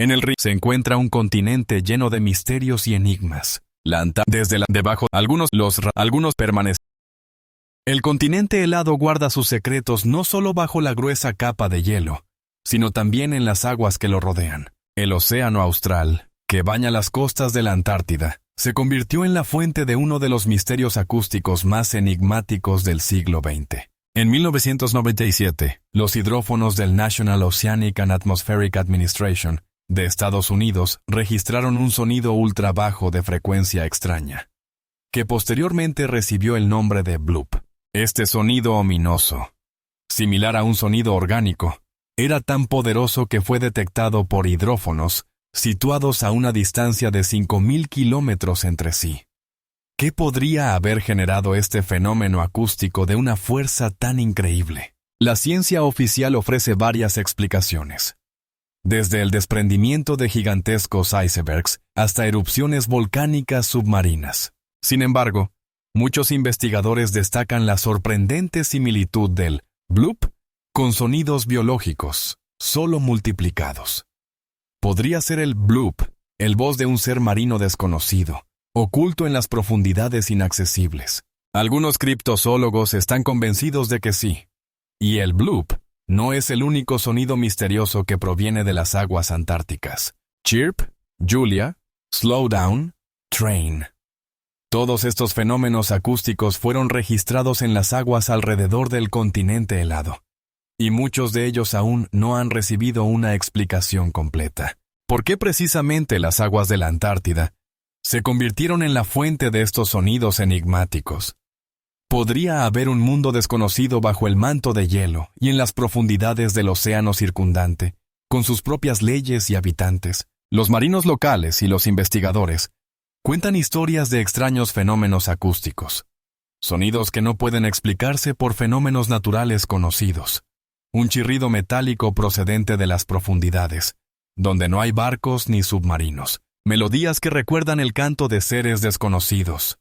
En el río se encuentra un continente lleno de misterios y enigmas. Desde debajo, algunos permanecen. El continente helado guarda sus secretos no solo bajo la gruesa capa de hielo, sino también en las aguas que lo rodean. El océano austral, que baña las costas de la Antártida, se convirtió en la fuente de uno de los misterios acústicos más enigmáticos del siglo XX. En 1997, los hidrófonos del National Oceanic and Atmospheric Administration de Estados Unidos registraron un sonido ultra bajo de frecuencia extraña, que posteriormente recibió el nombre de bloop. Este sonido ominoso, similar a un sonido orgánico, era tan poderoso que fue detectado por hidrófonos situados a una distancia de 5.000 kilómetros entre sí. ¿Qué podría haber generado este fenómeno acústico de una fuerza tan increíble? La ciencia oficial ofrece varias explicaciones. Desde el desprendimiento de gigantescos icebergs hasta erupciones volcánicas submarinas. Sin embargo, muchos investigadores destacan la sorprendente similitud del bloop con sonidos biológicos, solo multiplicados. Podría ser el bloop, el voz de un ser marino desconocido, oculto en las profundidades inaccesibles. Algunos criptozoólogos están convencidos de que sí. Y el bloop no es el único sonido misterioso que proviene de las aguas antárticas. Chirp, Julia, Slow Down, Train. Todos estos fenómenos acústicos fueron registrados en las aguas alrededor del continente helado, y muchos de ellos aún no han recibido una explicación completa. ¿Por qué precisamente las aguas de la Antártida se convirtieron en la fuente de estos sonidos enigmáticos? ¿Podría haber un mundo desconocido bajo el manto de hielo y en las profundidades del océano circundante, con sus propias leyes y habitantes? Los marinos locales y los investigadores cuentan historias de extraños fenómenos acústicos, sonidos que no pueden explicarse por fenómenos naturales conocidos. Un chirrido metálico procedente de las profundidades, donde no hay barcos ni submarinos. Melodías que recuerdan el canto de seres desconocidos.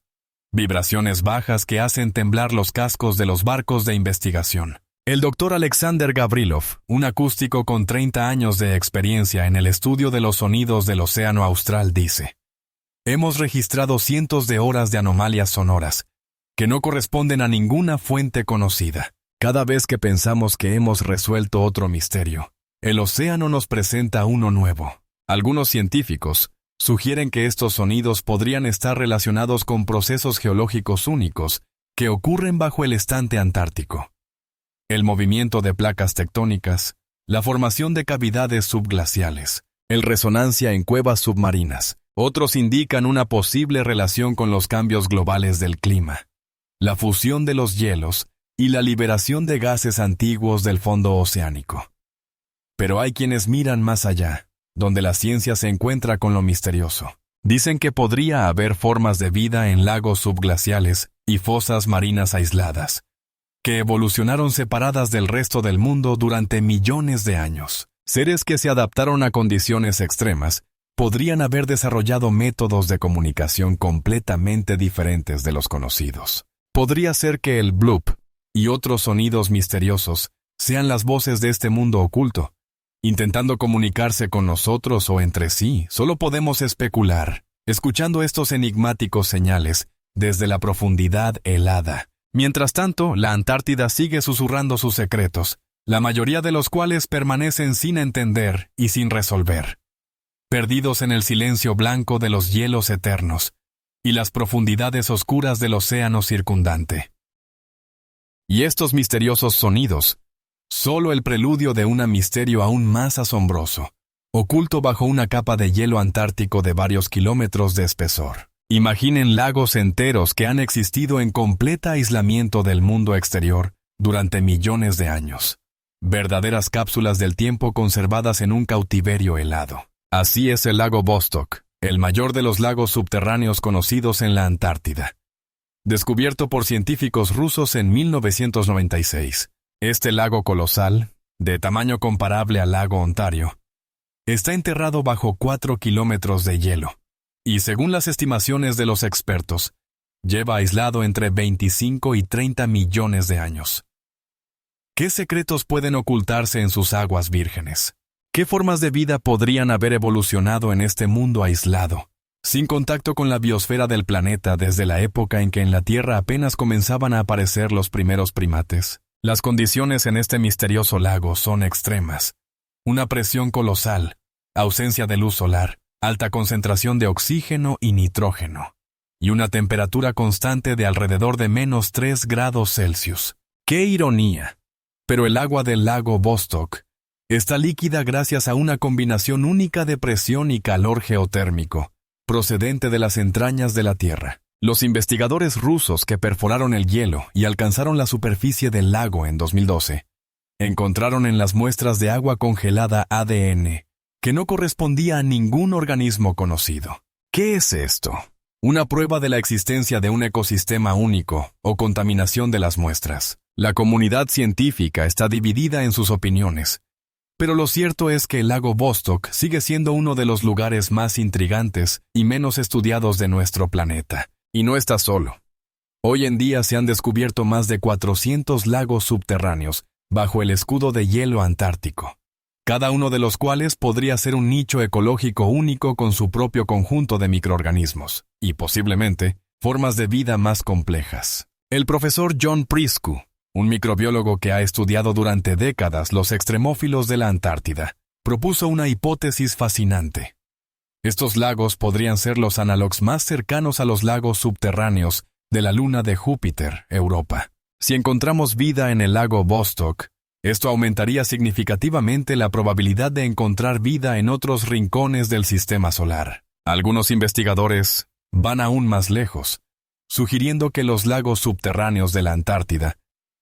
Vibraciones bajas que hacen temblar los cascos de los barcos de investigación. El doctor Alexander Gavrilov, un acústico con 30 años de experiencia en el estudio de los sonidos del océano austral, dice: hemos registrado cientos de horas de anomalias sonoras que no corresponden a ninguna fuente conocida. Cada vez que pensamos que hemos resuelto otro misterio, el océano nos presenta uno nuevo. Algunos científicos sugieren que estos sonidos podrían estar relacionados con procesos geológicos únicos que ocurren bajo el estante antártico. El movimiento de placas tectónicas, la formación de cavidades subglaciales, el resonancia en cuevas submarinas. Otros indican una posible relación con los cambios globales del clima, la fusión de los hielos y la liberación de gases antiguos del fondo oceánico. Pero hay quienes miran más allá, donde la ciencia se encuentra con lo misterioso. Dicen que podría haber formas de vida en lagos subglaciales y fosas marinas aisladas, que evolucionaron separadas del resto del mundo durante millones de años. Seres que se adaptaron a condiciones extremas podrían haber desarrollado métodos de comunicación completamente diferentes de los conocidos. Podría ser que el bloop y otros sonidos misteriosos sean las voces de este mundo oculto, intentando comunicarse con nosotros o entre sí. Solo podemos especular, escuchando estos enigmáticos señales desde la profundidad helada. Mientras tanto, la Antártida sigue susurrando sus secretos, la mayoría de los cuales permanecen sin entender y sin resolver, perdidos en el silencio blanco de los hielos eternos y las profundidades oscuras del océano circundante. Y estos misteriosos sonidos, solo el preludio de un misterio aún más asombroso, oculto bajo una capa de hielo antártico de varios kilómetros de espesor. Imaginen lagos enteros que han existido en completa aislamiento del mundo exterior durante millones de años. Verdaderas cápsulas del tiempo conservadas en un cautiverio helado. Así es el lago Vostok, el mayor de los lagos subterráneos conocidos en la Antártida. Descubierto por científicos rusos en 1996. Este lago colosal, de tamaño comparable al lago Ontario, está enterrado bajo 4 kilómetros de hielo, y según las estimaciones de los expertos, lleva aislado entre 25 y 30 millones de años. ¿Qué secretos pueden ocultarse en sus aguas vírgenes? ¿Qué formas de vida podrían haber evolucionado en este mundo aislado, sin contacto con la biosfera del planeta desde la época en que en la Tierra apenas comenzaban a aparecer los primeros primates? Las condiciones en este misterioso lago son extremas. Una presión colosal, ausencia de luz solar, alta concentración de oxígeno y nitrógeno, y una temperatura constante de alrededor de -3 grados Celsius. ¡Qué ironía! Pero el agua del lago Vostok está líquida gracias a una combinación única de presión y calor geotérmico, procedente de las entrañas de la Tierra. Los investigadores rusos que perforaron el hielo y alcanzaron la superficie del lago en 2012, encontraron en las muestras de agua congelada ADN, que no correspondía a ningún organismo conocido. ¿Qué es esto? Una prueba de la existencia de un ecosistema único o contaminación de las muestras. La comunidad científica está dividida en sus opiniones, pero lo cierto es que el lago Vostok sigue siendo uno de los lugares más intrigantes y menos estudiados de nuestro planeta. Y no está solo. Hoy en día se han descubierto más de 400 lagos subterráneos bajo el escudo de hielo antártico, cada uno de los cuales podría ser un nicho ecológico único con su propio conjunto de microorganismos, y posiblemente formas de vida más complejas. El profesor John Priscu, un microbiólogo que ha estudiado durante décadas los extremófilos de la Antártida, propuso una hipótesis fascinante. Estos lagos podrían ser los análogos más cercanos a los lagos subterráneos de la luna de Júpiter, Europa. Si encontramos vida en el lago Vostok, esto aumentaría significativamente la probabilidad de encontrar vida en otros rincones del sistema solar. Algunos investigadores van aún más lejos, sugiriendo que los lagos subterráneos de la Antártida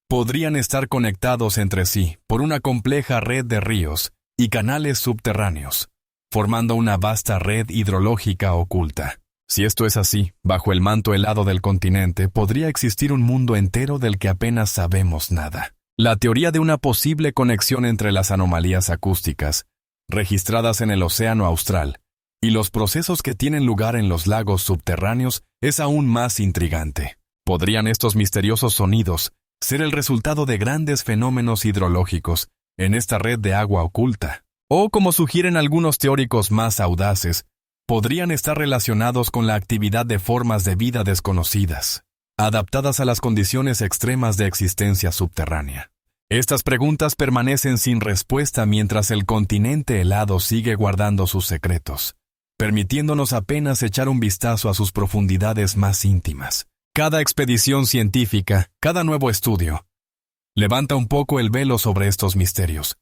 podrían estar conectados entre sí por una compleja red de ríos y canales subterráneos, formando una vasta red hidrológica oculta. Si esto es así, bajo el manto helado del continente podría existir un mundo entero del que apenas sabemos nada. La teoría de una posible conexión entre las anomalías acústicas, registradas en el Océano Austral, y los procesos que tienen lugar en los lagos subterráneos es aún más intrigante. ¿Podrían estos misteriosos sonidos ser el resultado de grandes fenómenos hidrológicos en esta red de agua oculta? O, como sugieren algunos teóricos más audaces, podrían estar relacionados con la actividad de formas de vida desconocidas, adaptadas a las condiciones extremas de existencia subterránea. Estas preguntas permanecen sin respuesta mientras el continente helado sigue guardando sus secretos, permitiéndonos apenas echar un vistazo a sus profundidades más íntimas. Cada expedición científica, cada nuevo estudio, levanta un poco el velo sobre estos misterios.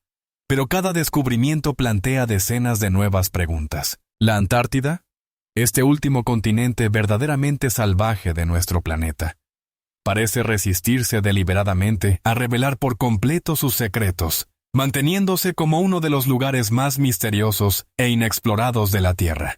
Pero cada descubrimiento plantea decenas de nuevas preguntas. ¿La Antártida? Este último continente verdaderamente salvaje de nuestro planeta, parece resistirse deliberadamente a revelar por completo sus secretos, manteniéndose como uno de los lugares más misteriosos e inexplorados de la Tierra.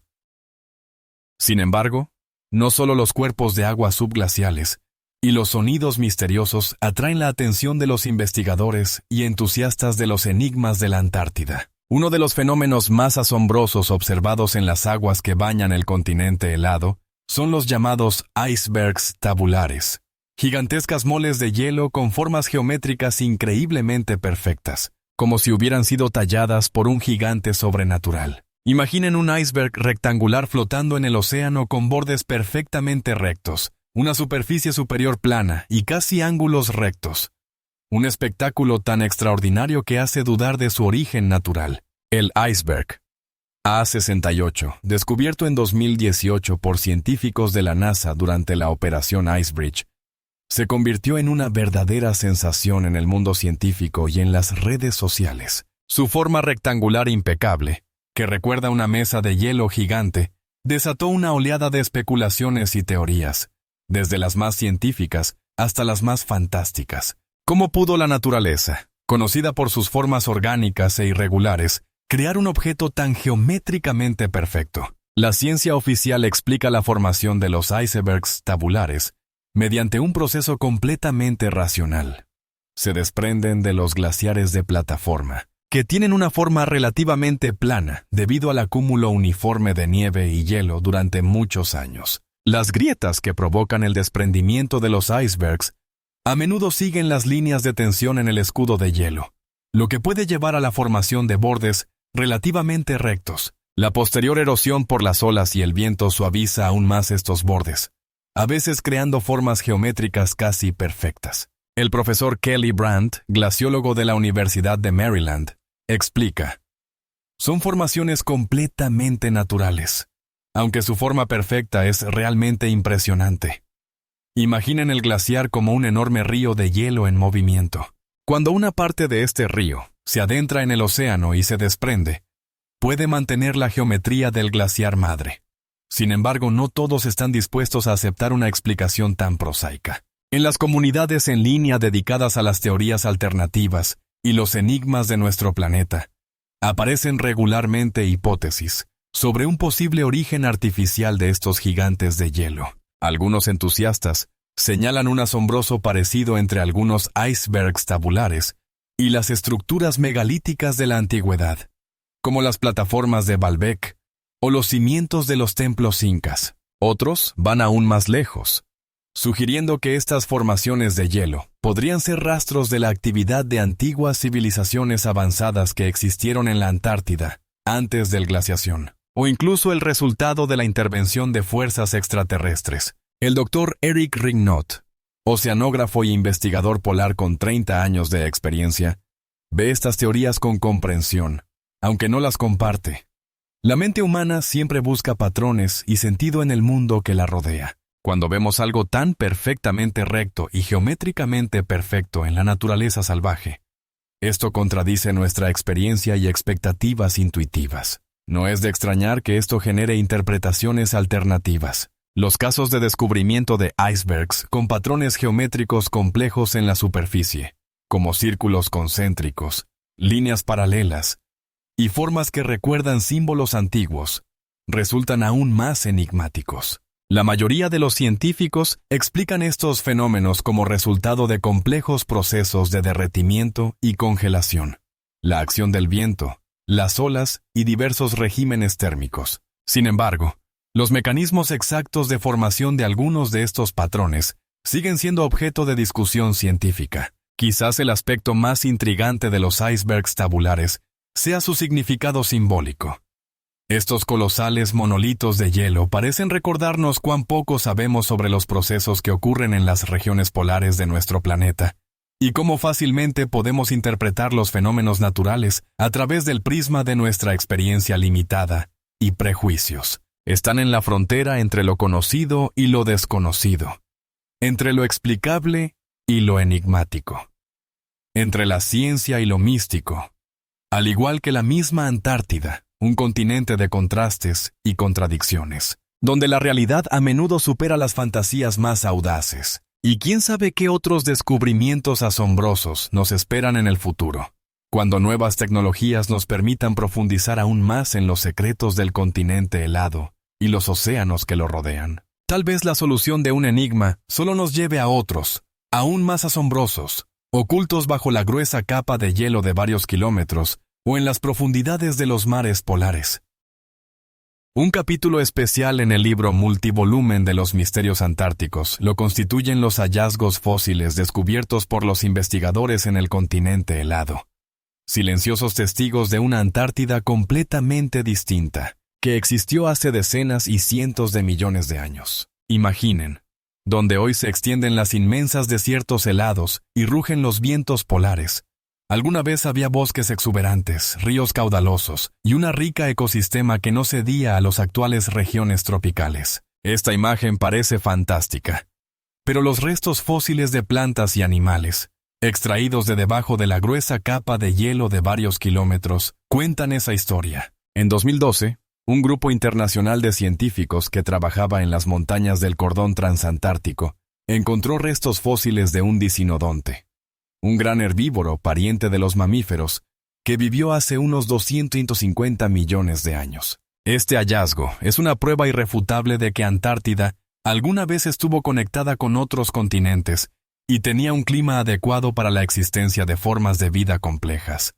Sin embargo, no solo los cuerpos de agua subglaciales y los sonidos misteriosos atraen la atención de los investigadores y entusiastas de los enigmas de la Antártida. Uno de los fenómenos más asombrosos observados en las aguas que bañan el continente helado son los llamados icebergs tabulares, gigantescas moles de hielo con formas geométricas increíblemente perfectas, como si hubieran sido talladas por un gigante sobrenatural. Imaginen un iceberg rectangular flotando en el océano con bordes perfectamente rectos, una superficie superior plana y casi ángulos rectos. Un espectáculo tan extraordinario que hace dudar de su origen natural. El iceberg A68, descubierto en 2018 por científicos de la NASA durante la operación Icebridge, se convirtió en una verdadera sensación en el mundo científico y en las redes sociales. Su forma rectangular impecable, que recuerda una mesa de hielo gigante, desató una oleada de especulaciones y teorías, desde las más científicas hasta las más fantásticas. ¿Cómo pudo la naturaleza, conocida por sus formas orgánicas e irregulares, crear un objeto tan geométricamente perfecto? La ciencia oficial explica la formación de los icebergs tabulares mediante un proceso completamente racional. Se desprenden de los glaciares de plataforma, que tienen una forma relativamente plana debido al acúmulo uniforme de nieve y hielo durante muchos años. Las grietas que provocan el desprendimiento de los icebergs a menudo siguen las líneas de tensión en el escudo de hielo, lo que puede llevar a la formación de bordes relativamente rectos. La posterior erosión por las olas y el viento suaviza aún más estos bordes, a veces creando formas geométricas casi perfectas. El profesor Kelly Brandt, glaciólogo de la Universidad de Maryland, explica: son formaciones completamente naturales, aunque su forma perfecta es realmente impresionante. Imaginen el glaciar como un enorme río de hielo en movimiento. Cuando una parte de este río se adentra en el océano y se desprende, puede mantener la geometría del glaciar madre. Sin embargo, no todos están dispuestos a aceptar una explicación tan prosaica. En las comunidades en línea dedicadas a las teorías alternativas y los enigmas de nuestro planeta, aparecen regularmente hipótesis sobre un posible origen artificial de estos gigantes de hielo. Algunos entusiastas señalan un asombroso parecido entre algunos icebergs tabulares y las estructuras megalíticas de la antigüedad, como las plataformas de Baalbek o los cimientos de los templos incas. Otros van aún más lejos, sugiriendo que estas formaciones de hielo podrían ser rastros de la actividad de antiguas civilizaciones avanzadas que existieron en la Antártida antes del glaciación, o incluso el resultado de la intervención de fuerzas extraterrestres. El doctor Eric Rignot, oceanógrafo y investigador polar con 30 años de experiencia, ve estas teorías con comprensión, aunque no las comparte. La mente humana siempre busca patrones y sentido en el mundo que la rodea. Cuando vemos algo tan perfectamente recto y geométricamente perfecto en la naturaleza salvaje, esto contradice nuestra experiencia y expectativas intuitivas. No es de extrañar que esto genere interpretaciones alternativas. Los casos de descubrimiento de icebergs con patrones geométricos complejos en la superficie, como círculos concéntricos, líneas paralelas y formas que recuerdan símbolos antiguos, resultan aún más enigmáticos. La mayoría de los científicos explican estos fenómenos como resultado de complejos procesos de derretimiento y congelación, la acción del viento, las olas y diversos regímenes térmicos. Sin embargo, los mecanismos exactos de formación de algunos de estos patrones siguen siendo objeto de discusión científica. Quizás el aspecto más intrigante de los icebergs tabulares sea su significado simbólico. Estos colosales monolitos de hielo parecen recordarnos cuán poco sabemos sobre los procesos que ocurren en las regiones polares de nuestro planeta, y cómo fácilmente podemos interpretar los fenómenos naturales a través del prisma de nuestra experiencia limitada y prejuicios. Están en la frontera entre lo conocido y lo desconocido, entre lo explicable y lo enigmático, entre la ciencia y lo místico, al igual que la misma Antártida, un continente de contrastes y contradicciones, donde la realidad a menudo supera las fantasías más audaces. Y quién sabe qué otros descubrimientos asombrosos nos esperan en el futuro, cuando nuevas tecnologías nos permitan profundizar aún más en los secretos del continente helado y los océanos que lo rodean. Tal vez la solución de un enigma solo nos lleve a otros, aún más asombrosos, ocultos bajo la gruesa capa de hielo de varios kilómetros o en las profundidades de los mares polares. Un capítulo especial en el libro multivolumen de los misterios antárticos lo constituyen los hallazgos fósiles descubiertos por los investigadores en el continente helado. Silenciosos testigos de una Antártida completamente distinta, que existió hace decenas y cientos de millones de años. Imaginen, donde hoy se extienden las inmensas desiertos helados y rugen los vientos polares. Alguna vez había bosques exuberantes, ríos caudalosos y una rica ecosistema que no cedía a las actuales regiones tropicales. Esta imagen parece fantástica, pero los restos fósiles de plantas y animales, extraídos de debajo de la gruesa capa de hielo de varios kilómetros, cuentan esa historia. En 2012, un grupo internacional de científicos que trabajaba en las montañas del cordón transantártico encontró restos fósiles de un dicinodonte, un gran herbívoro pariente de los mamíferos, que vivió hace unos 250 millones de años. Este hallazgo es una prueba irrefutable de que Antártida alguna vez estuvo conectada con otros continentes y tenía un clima adecuado para la existencia de formas de vida complejas.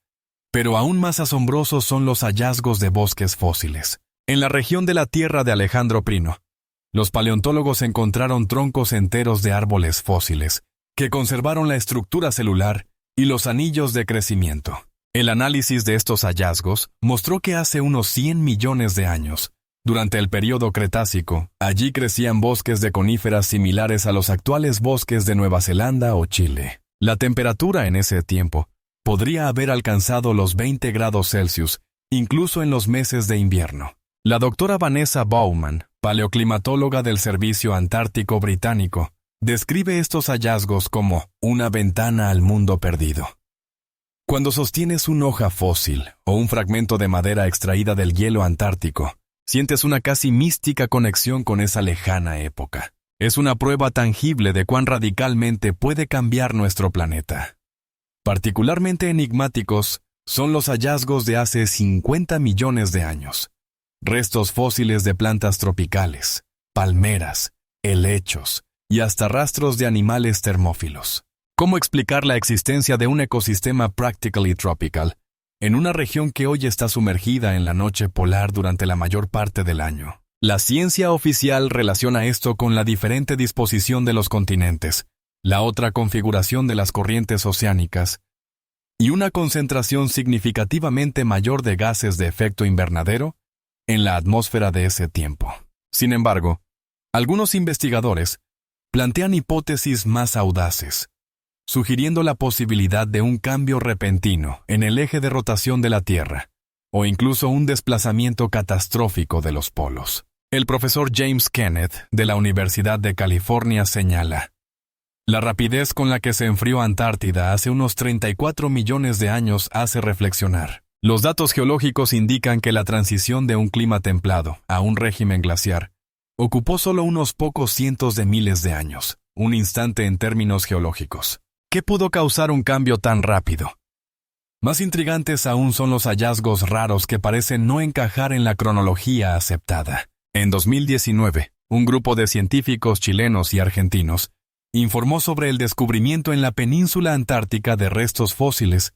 Pero aún más asombrosos son los hallazgos de bosques fósiles. En la región de la Tierra de Alejandro Prino, los paleontólogos encontraron troncos enteros de árboles fósiles, que conservaron la estructura celular y los anillos de crecimiento. El análisis de estos hallazgos mostró que hace unos 100 millones de años, durante el período Cretácico, allí crecían bosques de coníferas similares a los actuales bosques de Nueva Zelanda o Chile. La temperatura en ese tiempo podría haber alcanzado los 20 grados Celsius, incluso en los meses de invierno. La doctora Vanessa Bowman, paleoclimatóloga del Servicio Antártico Británico, describe estos hallazgos como una ventana al mundo perdido. Cuando sostienes una hoja fósil o un fragmento de madera extraída del hielo antártico, sientes una casi mística conexión con esa lejana época. Es una prueba tangible de cuán radicalmente puede cambiar nuestro planeta. Particularmente enigmáticos son los hallazgos de hace 50 millones de años. Restos fósiles de plantas tropicales, palmeras, helechos y hasta rastros de animales termófilos. ¿Cómo explicar la existencia de un ecosistema practically tropical en una región que hoy está sumergida en la noche polar durante la mayor parte del año? La ciencia oficial relaciona esto con la diferente disposición de los continentes, la otra configuración de las corrientes oceánicas y una concentración significativamente mayor de gases de efecto invernadero en la atmósfera de ese tiempo. Sin embargo, algunos investigadores plantean hipótesis más audaces, sugiriendo la posibilidad de un cambio repentino en el eje de rotación de la Tierra, o incluso un desplazamiento catastrófico de los polos. El profesor James Kenneth, de la Universidad de California, señala: la rapidez con la que se enfrió Antártida hace unos 34 millones de años hace reflexionar. Los datos geológicos indican que la transición de un clima templado a un régimen glaciar ocupó solo unos pocos cientos de miles de años, un instante en términos geológicos. ¿Qué pudo causar un cambio tan rápido? Más intrigantes aún son los hallazgos raros que parecen no encajar en la cronología aceptada. En 2019, un grupo de científicos chilenos y argentinos informó sobre el descubrimiento en la península antártica de restos fósiles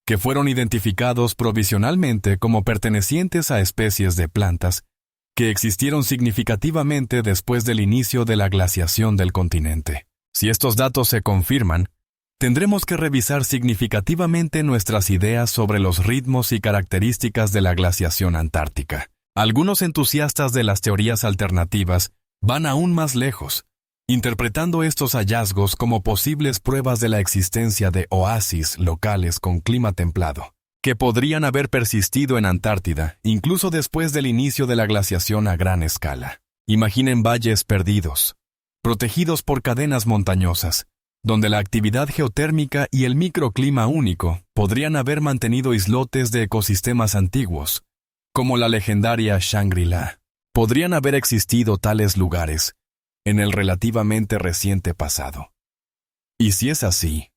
que fueron identificados provisionalmente como pertenecientes a especies de plantas que existieron significativamente después del inicio de la glaciación del continente. Si estos datos se confirman, tendremos que revisar significativamente nuestras ideas sobre los ritmos y características de la glaciación antártica. Algunos entusiastas de las teorías alternativas van aún más lejos, interpretando estos hallazgos como posibles pruebas de la existencia de oasis locales con clima templado, que podrían haber persistido en Antártida incluso después del inicio de la glaciación a gran escala. Imaginen valles perdidos, protegidos por cadenas montañosas, donde la actividad geotérmica y el microclima único podrían haber mantenido islotes de ecosistemas antiguos, como la legendaria Shangri-La. Podrían haber existido tales lugares en el relativamente reciente pasado. Y si es así,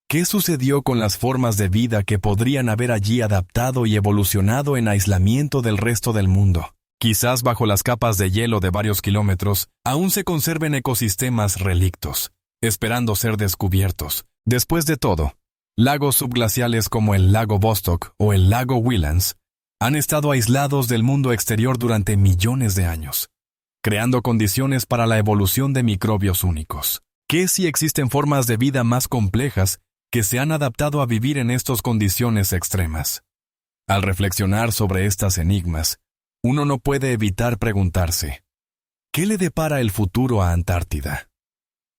¿qué sucedió con las formas de vida que podrían haber allí adaptado y evolucionado en aislamiento del resto del mundo? Quizás bajo las capas de hielo de varios kilómetros aún se conserven ecosistemas relictos, esperando ser descubiertos. Después de todo, lagos subglaciales como el lago Vostok o el lago Williams han estado aislados del mundo exterior durante millones de años, creando condiciones para la evolución de microbios únicos. ¿Qué si existen formas de vida más complejas que se han adaptado a vivir en estas condiciones extremas? Al reflexionar sobre estas enigmas, uno no puede evitar preguntarse, ¿qué le depara el futuro a Antártida?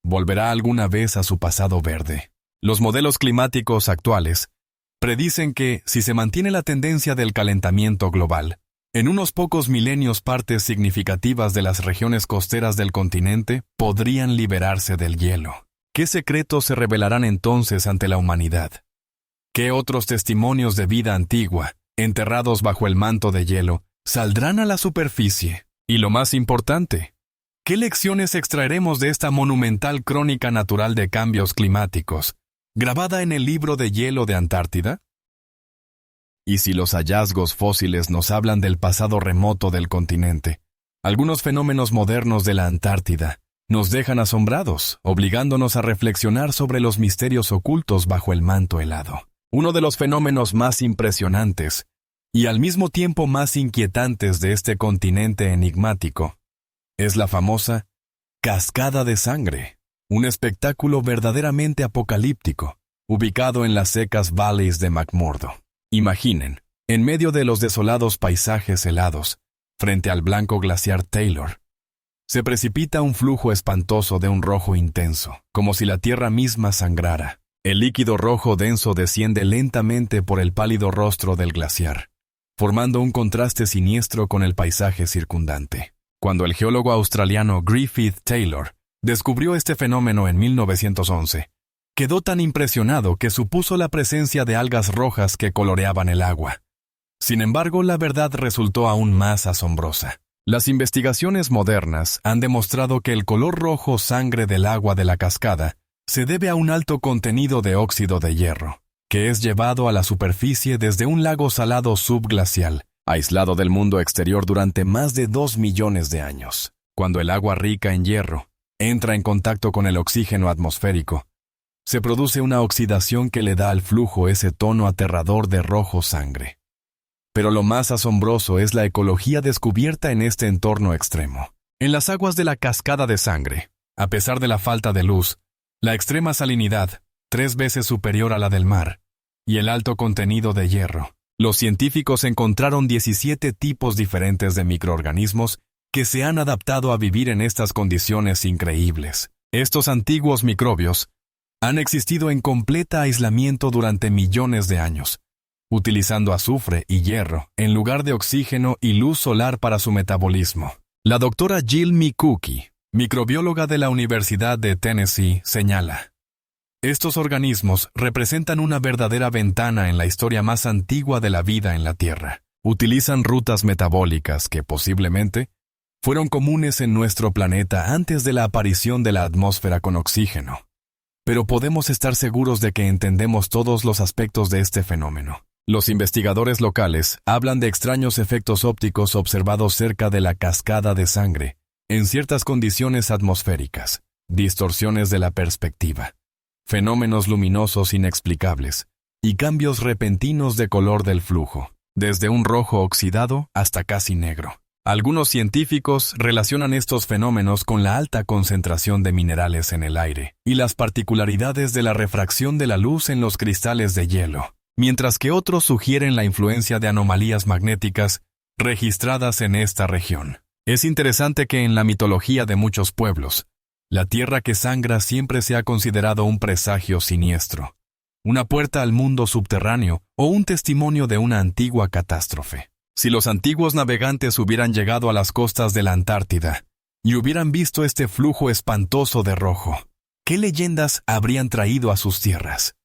¿Volverá alguna vez a su pasado verde? Los modelos climáticos actuales predicen que, si se mantiene la tendencia del calentamiento global, en unos pocos milenios partes significativas de las regiones costeras del continente podrían liberarse del hielo. ¿Qué secretos se revelarán entonces ante la humanidad? ¿Qué otros testimonios de vida antigua, enterrados bajo el manto de hielo, saldrán a la superficie? Y lo más importante, ¿qué lecciones extraeremos de esta monumental crónica natural de cambios climáticos, grabada en el libro de hielo de Antártida? Y si los hallazgos fósiles nos hablan del pasado remoto del continente, algunos fenómenos modernos de la Antártida nos dejan asombrados, obligándonos a reflexionar sobre los misterios ocultos bajo el manto helado. Uno de los fenómenos más impresionantes y al mismo tiempo más inquietantes de este continente enigmático es la famosa cascada de sangre, un espectáculo verdaderamente apocalíptico ubicado en las secas valleys de McMurdo. Imaginen, en medio de los desolados paisajes helados, frente al blanco glaciar Taylor, se precipita un flujo espantoso de un rojo intenso, como si la tierra misma sangrara. El líquido rojo denso desciende lentamente por el pálido rostro del glaciar, formando un contraste siniestro con el paisaje circundante. Cuando el geólogo australiano Griffith Taylor descubrió este fenómeno en 1911, quedó tan impresionado que supuso la presencia de algas rojas que coloreaban el agua. Sin embargo, la verdad resultó aún más asombrosa. Las investigaciones modernas han demostrado que el color rojo sangre del agua de la cascada se debe a un alto contenido de óxido de hierro, que es llevado a la superficie desde un lago salado subglacial, aislado del mundo exterior durante más de 2 millones de años. Cuando el agua rica en hierro entra en contacto con el oxígeno atmosférico, se produce una oxidación que le da al flujo ese tono aterrador de rojo sangre. Pero lo más asombroso es la ecología descubierta en este entorno extremo. En las aguas de la cascada de sangre, a pesar de la falta de luz, la extrema salinidad, 3 veces superior a la del mar, y el alto contenido de hierro, los científicos encontraron 17 tipos diferentes de microorganismos que se han adaptado a vivir en estas condiciones increíbles. Estos antiguos microbios han existido en completa aislamiento durante millones de años, utilizando azufre y hierro en lugar de oxígeno y luz solar para su metabolismo. La doctora Jill McCookie, microbióloga de la Universidad de Tennessee, señala: estos organismos representan una verdadera ventana en la historia más antigua de la vida en la Tierra. Utilizan rutas metabólicas que posiblemente fueron comunes en nuestro planeta antes de la aparición de la atmósfera con oxígeno. Pero podemos estar seguros de que entendemos todos los aspectos de este fenómeno. Los investigadores locales hablan de extraños efectos ópticos observados cerca de la cascada de sangre, en ciertas condiciones atmosféricas, distorsiones de la perspectiva, fenómenos luminosos inexplicables y cambios repentinos de color del flujo, desde un rojo oxidado hasta casi negro. Algunos científicos relacionan estos fenómenos con la alta concentración de minerales en el aire y las particularidades de la refracción de la luz en los cristales de hielo, mientras que otros sugieren la influencia de anomalías magnéticas registradas en esta región. Es interesante que en la mitología de muchos pueblos, la tierra que sangra siempre se ha considerado un presagio siniestro, una puerta al mundo subterráneo o un testimonio de una antigua catástrofe. Si los antiguos navegantes hubieran llegado a las costas de la Antártida y hubieran visto este flujo espantoso de rojo, ¿qué leyendas habrían traído a sus tierras?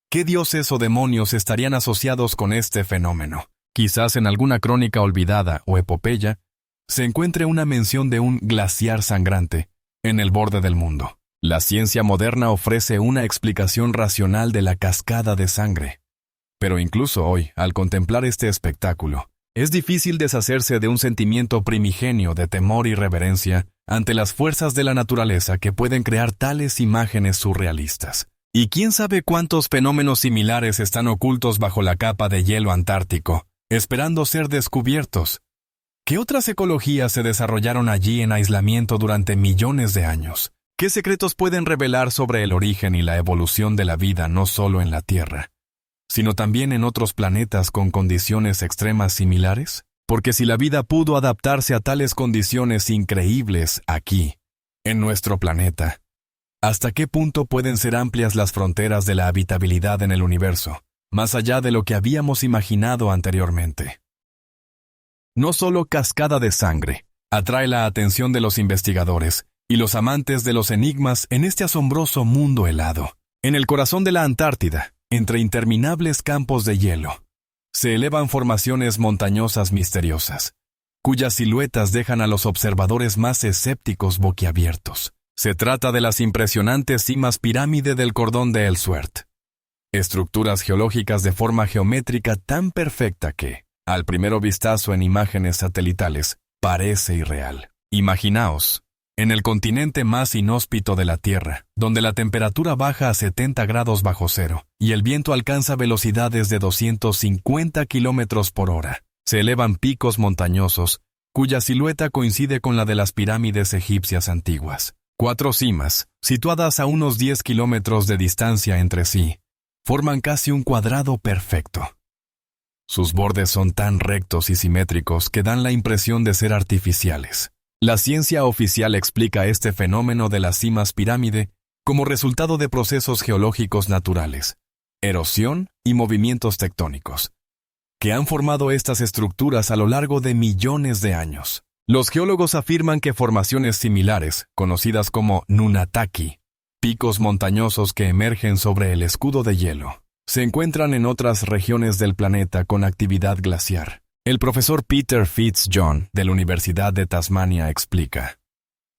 ¿Qué dioses o demonios estarían asociados con este fenómeno? Quizás en alguna crónica olvidada o epopeya se encuentre una mención de un glaciar sangrante en el borde del mundo. La ciencia moderna ofrece una explicación racional de la cascada de sangre. Pero incluso hoy, al contemplar este espectáculo, es difícil deshacerse de un sentimiento primigenio de temor y reverencia ante las fuerzas de la naturaleza que pueden crear tales imágenes surrealistas. Y quién sabe cuántos fenómenos similares están ocultos bajo la capa de hielo antártico, esperando ser descubiertos. ¿Qué otras ecologías se desarrollaron allí en aislamiento durante millones de años? ¿Qué secretos pueden revelar sobre el origen y la evolución de la vida no solo en la Tierra, sino también en otros planetas con condiciones extremas similares? Porque si la vida pudo adaptarse a tales condiciones increíbles aquí, en nuestro planeta, ¿hasta qué punto pueden ser amplias las fronteras de la habitabilidad en el universo, más allá de lo que habíamos imaginado anteriormente? No solo Cascada de Sangre atrae la atención de los investigadores y los amantes de los enigmas en este asombroso mundo helado. En el corazón de la Antártida, entre interminables campos de hielo, se elevan formaciones montañosas misteriosas, cuyas siluetas dejan a los observadores más escépticos boquiabiertos. Se trata de las impresionantes cimas pirámide del cordón de Ellsworth, estructuras geológicas de forma geométrica tan perfecta que, al primero vistazo en imágenes satelitales, parece irreal. Imaginaos, en el continente más inhóspito de la Tierra, donde la temperatura baja a 70 grados bajo cero y el viento alcanza velocidades de 250 kilómetros por hora, se elevan picos montañosos, cuya silueta coincide con la de las pirámides egipcias antiguas. 4 cimas, situadas a unos 10 kilómetros de distancia entre sí, forman casi un cuadrado perfecto. Sus bordes son tan rectos y simétricos que dan la impresión de ser artificiales. La ciencia oficial explica este fenómeno de las cimas pirámide como resultado de procesos geológicos naturales, erosión y movimientos tectónicos, que han formado estas estructuras a lo largo de millones de años. Los geólogos afirman que formaciones similares, conocidas como nunataki, picos montañosos que emergen sobre el escudo de hielo, se encuentran en otras regiones del planeta con actividad glaciar. El profesor Peter Fitzjohn de la Universidad de Tasmania explica: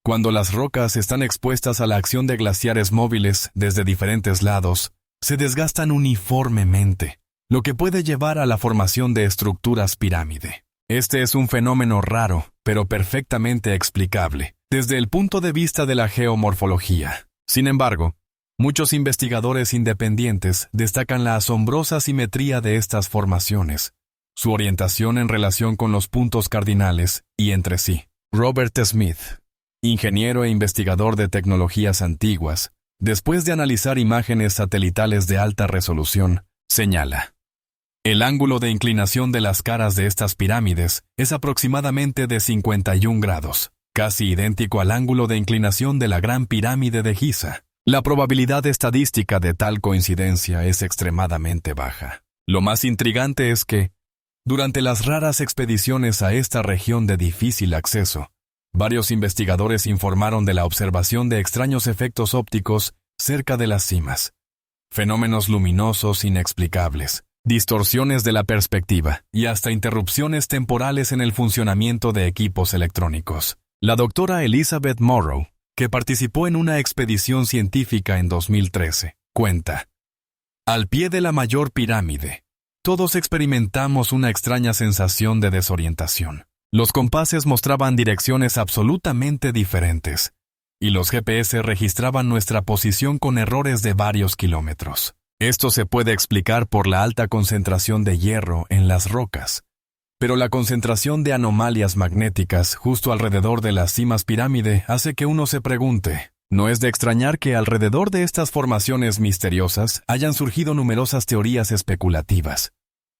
cuando las rocas están expuestas a la acción de glaciares móviles desde diferentes lados, se desgastan uniformemente, lo que puede llevar a la formación de estructuras pirámide. Este es un fenómeno raro, pero perfectamente explicable, desde el punto de vista de la geomorfología. Sin embargo, muchos investigadores independientes destacan la asombrosa simetría de estas formaciones, su orientación en relación con los puntos cardinales y entre sí. Robert Smith, ingeniero e investigador de tecnologías antiguas, después de analizar imágenes satelitales de alta resolución, señala: el ángulo de inclinación de las caras de estas pirámides es aproximadamente de 51 grados, casi idéntico al ángulo de inclinación de la Gran Pirámide de Giza. La probabilidad estadística de tal coincidencia es extremadamente baja. Lo más intrigante es que, durante las raras expediciones a esta región de difícil acceso, varios investigadores informaron de la observación de extraños efectos ópticos cerca de las cimas, fenómenos luminosos inexplicables, distorsiones de la perspectiva y hasta interrupciones temporales en el funcionamiento de equipos electrónicos. La doctora Elizabeth Morrow, que participó en una expedición científica en 2013, cuenta: al pie de la mayor pirámide, todos experimentamos una extraña sensación de desorientación. Los compases mostraban direcciones absolutamente diferentes, y los GPS registraban nuestra posición con errores de varios kilómetros. Esto se puede explicar por la alta concentración de hierro en las rocas, pero la concentración de anomalias magnéticas justo alrededor de las cimas pirámide hace que uno se pregunte: no es de extrañar que alrededor de estas formaciones misteriosas hayan surgido numerosas teorías especulativas,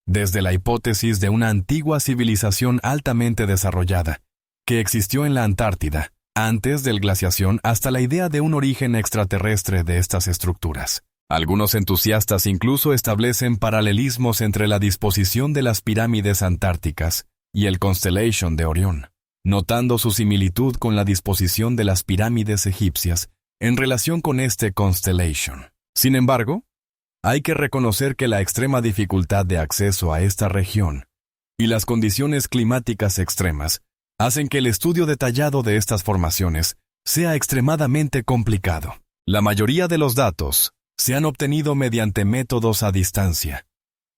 desde la hipótesis de una antigua civilización altamente desarrollada, que existió en la Antártida, antes del glaciación, hasta la idea de un origen extraterrestre de estas estructuras. Algunos entusiastas incluso establecen paralelismos entre la disposición de las pirámides antárticas y el Constellation de Orión, notando su similitud con la disposición de las pirámides egipcias en relación con este Constellation. Sin embargo, hay que reconocer que la extrema dificultad de acceso a esta región y las condiciones climáticas extremas hacen que el estudio detallado de estas formaciones sea extremadamente complicado. La mayoría de los datos se han obtenido mediante métodos a distancia,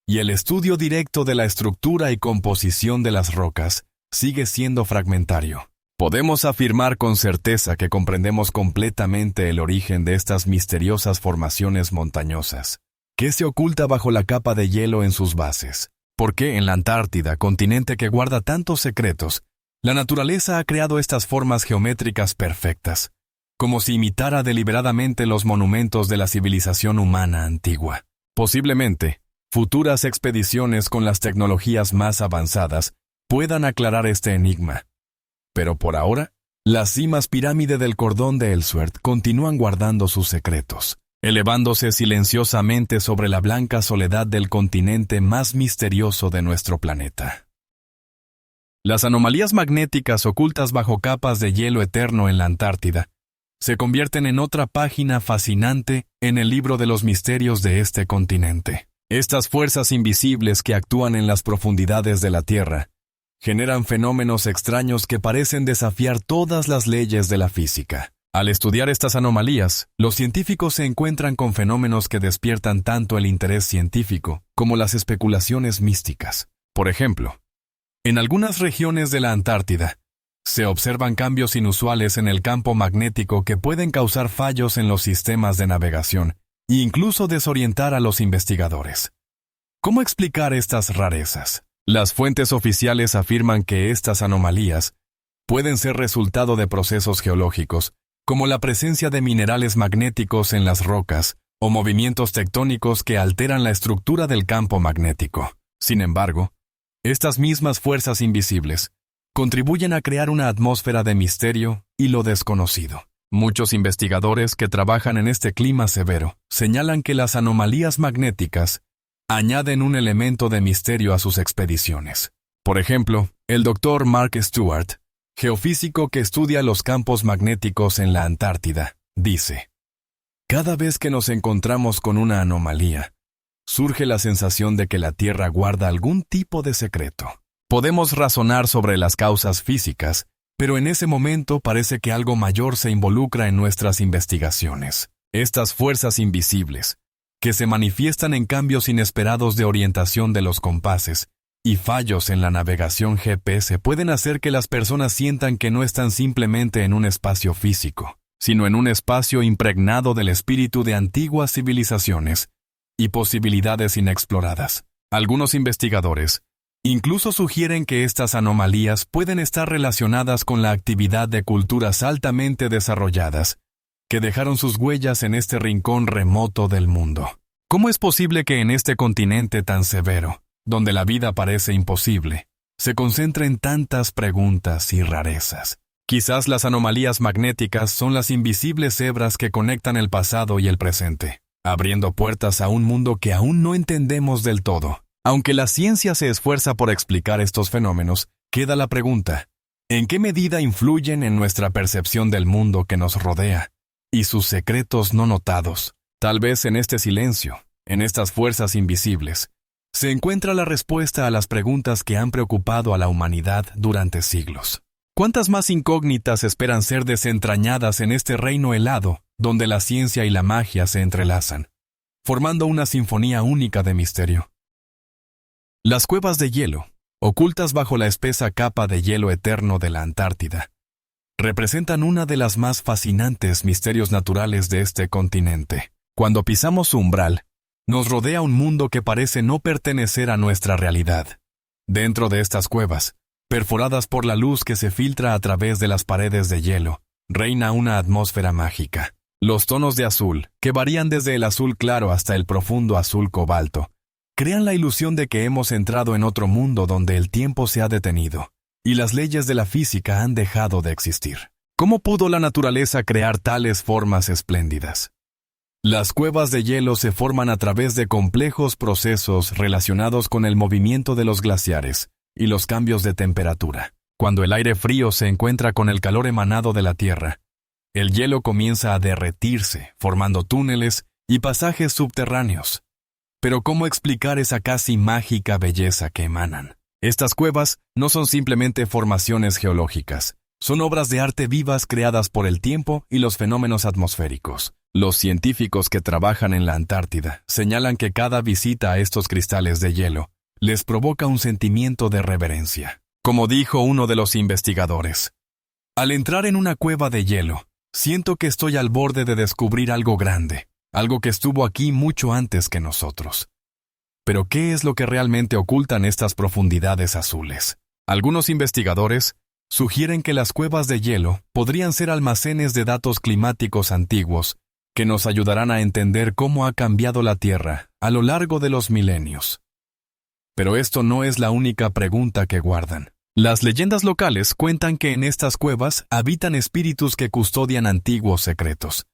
y el estudio directo de la estructura y composición de las rocas sigue siendo fragmentario. Podemos afirmar con certeza que comprendemos completamente el origen de estas misteriosas formaciones montañosas. ¿Qué se oculta bajo la capa de hielo en sus bases? ¿Por qué en la Antártida, continente que guarda tantos secretos, la naturaleza ha creado estas formas geométricas perfectas, como si imitara deliberadamente los monumentos de la civilización humana antigua? Posiblemente, futuras expediciones con las tecnologías más avanzadas puedan aclarar este enigma. Pero por ahora, las cimas pirámide del cordón de Ellsworth continúan guardando sus secretos, elevándose silenciosamente sobre la blanca soledad del continente más misterioso de nuestro planeta. Las anomalías magnéticas ocultas bajo capas de hielo eterno en la Antártida se convierten en otra página fascinante en el libro de los misterios de este continente. Estas fuerzas invisibles que actúan en las profundidades de la Tierra generan fenómenos extraños que parecen desafiar todas las leyes de la física. Al estudiar estas anomalías, los científicos se encuentran con fenómenos que despiertan tanto el interés científico como las especulaciones místicas. Por ejemplo, en algunas regiones de la Antártida, se observan cambios inusuales en el campo magnético que pueden causar fallos en los sistemas de navegación e incluso desorientar a los investigadores. ¿Cómo explicar estas rarezas? Las fuentes oficiales afirman que estas anomalías pueden ser resultado de procesos geológicos, como la presencia de minerales magnéticos en las rocas o movimientos tectónicos que alteran la estructura del campo magnético. Sin embargo, estas mismas fuerzas invisibles contribuyen a crear una atmósfera de misterio y lo desconocido. Muchos investigadores que trabajan en este clima severo señalan que las anomalías magnéticas añaden un elemento de misterio a sus expediciones. Por ejemplo, el Dr. Mark Stewart, geofísico que estudia los campos magnéticos en la Antártida, dice: cada vez que nos encontramos con una anomalía, surge la sensación de que la Tierra guarda algún tipo de secreto. Podemos razonar sobre las causas físicas, pero en ese momento parece que algo mayor se involucra en nuestras investigaciones. Estas fuerzas invisibles, que se manifiestan en cambios inesperados de orientación de los compases y fallos en la navegación GPS, pueden hacer que las personas sientan que no están simplemente en un espacio físico, sino en un espacio impregnado del espíritu de antiguas civilizaciones y posibilidades inexploradas. Algunos investigadores incluso sugieren que estas anomalías pueden estar relacionadas con la actividad de culturas altamente desarrolladas que dejaron sus huellas en este rincón remoto del mundo. ¿Cómo es posible que en este continente tan severo, donde la vida parece imposible, se concentren tantas preguntas y rarezas? Quizás las anomalías magnéticas son las invisibles hebras que conectan el pasado y el presente, abriendo puertas a un mundo que aún no entendemos del todo. Aunque la ciencia se esfuerza por explicar estos fenómenos, queda la pregunta: ¿en qué medida influyen en nuestra percepción del mundo que nos rodea y sus secretos no notados? Tal vez en este silencio, en estas fuerzas invisibles, se encuentra la respuesta a las preguntas que han preocupado a la humanidad durante siglos. ¿Cuántas más incógnitas esperan ser desentrañadas en este reino helado, donde la ciencia y la magia se entrelazan, formando una sinfonía única de misterio? Las cuevas de hielo, ocultas bajo la espesa capa de hielo eterno de la Antártida, representan una de las más fascinantes misterios naturales de este continente. Cuando pisamos su umbral, nos rodea un mundo que parece no pertenecer a nuestra realidad. Dentro de estas cuevas, perforadas por la luz que se filtra a través de las paredes de hielo, reina una atmósfera mágica. Los tonos de azul, que varían desde el azul claro hasta el profundo azul cobalto, crean la ilusión de que hemos entrado en otro mundo donde el tiempo se ha detenido y las leyes de la física han dejado de existir. ¿Cómo pudo la naturaleza crear tales formas espléndidas? Las cuevas de hielo se forman a través de complejos procesos relacionados con el movimiento de los glaciares y los cambios de temperatura. Cuando el aire frío se encuentra con el calor emanado de la Tierra, el hielo comienza a derretirse, formando túneles y pasajes subterráneos. Pero ¿cómo explicar esa casi mágica belleza que emanan? Estas cuevas no son simplemente formaciones geológicas, son obras de arte vivas creadas por el tiempo y los fenómenos atmosféricos. Los científicos que trabajan en la Antártida señalan que cada visita a estos cristales de hielo les provoca un sentimiento de reverencia. Como dijo uno de los investigadores: al entrar en una cueva de hielo, siento que estoy al borde de descubrir algo grande, algo que estuvo aquí mucho antes que nosotros. Pero ¿qué es lo que realmente ocultan estas profundidades azules? Algunos investigadores sugieren que las cuevas de hielo podrían ser almacenes de datos climáticos antiguos que nos ayudarán a entender cómo ha cambiado la Tierra a lo largo de los milenios. Pero esto no es la única pregunta que guardan. Las leyendas locales cuentan que en estas cuevas habitan espíritus que custodian antiguos secretos.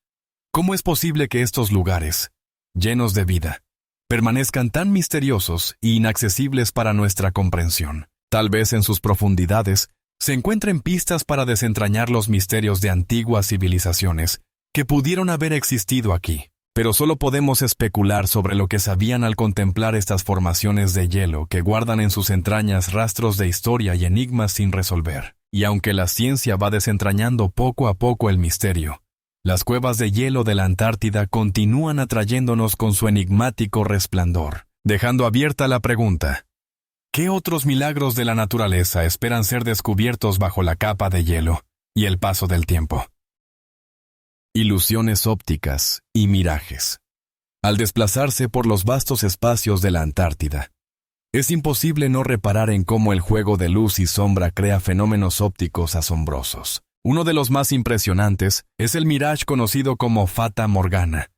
¿Cómo es posible que estos lugares, llenos de vida, permanezcan tan misteriosos e inaccesibles para nuestra comprensión? Tal vez en sus profundidades se encuentren pistas para desentrañar los misterios de antiguas civilizaciones que pudieron haber existido aquí. Pero solo podemos especular sobre lo que sabían al contemplar estas formaciones de hielo que guardan en sus entrañas rastros de historia y enigmas sin resolver. Y aunque la ciencia va desentrañando poco a poco el misterio, las cuevas de hielo de la Antártida continúan atrayéndonos con su enigmático resplandor, dejando abierta la pregunta: ¿qué otros milagros de la naturaleza esperan ser descubiertos bajo la capa de hielo y el paso del tiempo? Ilusiones ópticas y mirajes. Al desplazarse por los vastos espacios de la Antártida, es imposible no reparar en cómo el juego de luz y sombra crea fenómenos ópticos asombrosos. Uno de los más impresionantes es el mirage conocido como Fata Morgana,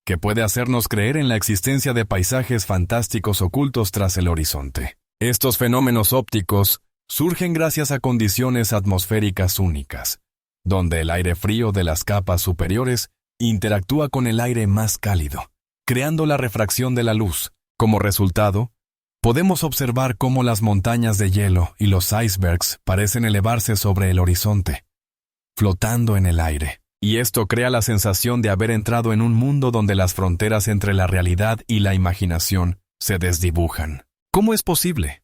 que puede hacernos creer en la existencia de paisajes fantásticos ocultos tras el horizonte. Estos fenómenos ópticos surgen gracias a condiciones atmosféricas únicas, donde el aire frío de las capas superiores interactúa con el aire más cálido, creando la refracción de la luz. Como resultado, podemos observar cómo las montañas de hielo y los icebergs parecen elevarse sobre el horizonte, flotando en el aire. Y esto crea la sensación de haber entrado en un mundo donde las fronteras entre la realidad y la imaginación se desdibujan. ¿Cómo es posible?